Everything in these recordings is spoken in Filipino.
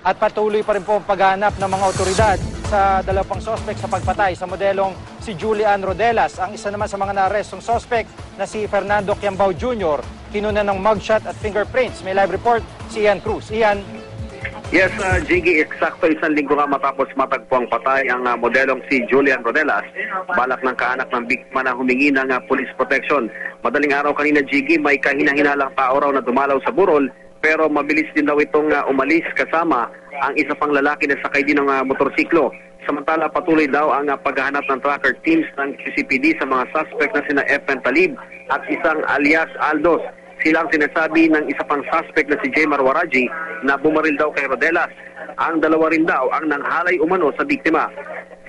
At patuloy pa rin po ang paghahanap ng mga otoridad sa dalawang sospek sa pagpatay sa modelong si Julian Rodelas. Ang isa naman sa mga naarestong sospek na si Fernando Quiambao Jr. kinunan ng mugshot at fingerprints. May live report si Ian Cruz. Ian. Yes, Jiggy, eksakto isang linggo nga matapos matagpuang patay ang modelong si Julian Rodelas. Balak ng kaanak ng biktima na humingi ng police protection. Madaling araw kanina, Jiggy, may kahina-hinalang tao raw na dumalaw sa burol, pero mabilis din daw itong umalis kasama ang isa pang lalaki na sakay din ng motorsiklo. Samantala, patuloy daw ang paghahanap ng tracker teams ng QCPD sa mga suspect na sina Efren Talib at isang alias Aldos. Silang sinasabi ng isa pang suspect na si Jaymar Waraji na bumaril daw kay Rodelas. Ang dalawa rin daw ang nanghalay umano sa biktima.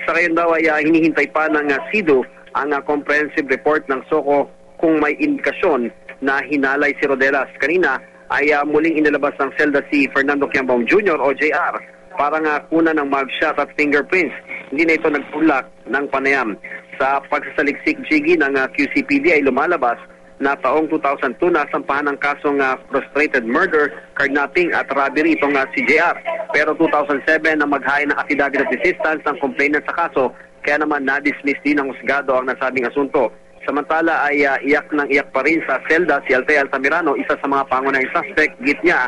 Sa ngayon daw ay hinihintay pa ng SIDO ang comprehensive report ng SOCO kung may indikasyon na hinalay si Rodelas. Kanina ay muling inilabas ng selda si Fernando Quiambao Jr. o JR para kunan ng mugshot at fingerprints. Hindi na ito nagtulak ng panayam. Sa pagsasaliksik, Jiggy, ng QCPD ay lumalabas na taong 2002 nasampahan ng kasong frustrated murder, carnapping at robbery itong si JR. Pero 2007 na maghain ng affidavit of resistance ang complainant sa kaso, kaya naman na-dismiss din ng husgado ang nasabing asunto. Samantala ay iyak pa rin sa selda si Altea Altamirano, isa sa mga pangunahing suspect. Git niya,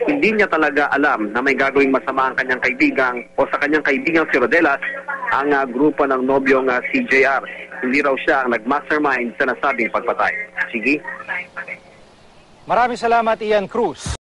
hindi niya talaga alam na may gagawing masama ang kanyang kaibigang o sa kanyang kaibigang si Rodelas ang grupo ng nobyong si JR. Hindi raw siya ang nag-mastermind sa nasabing pagpatay. Sige. Maraming salamat, Ian Cruz.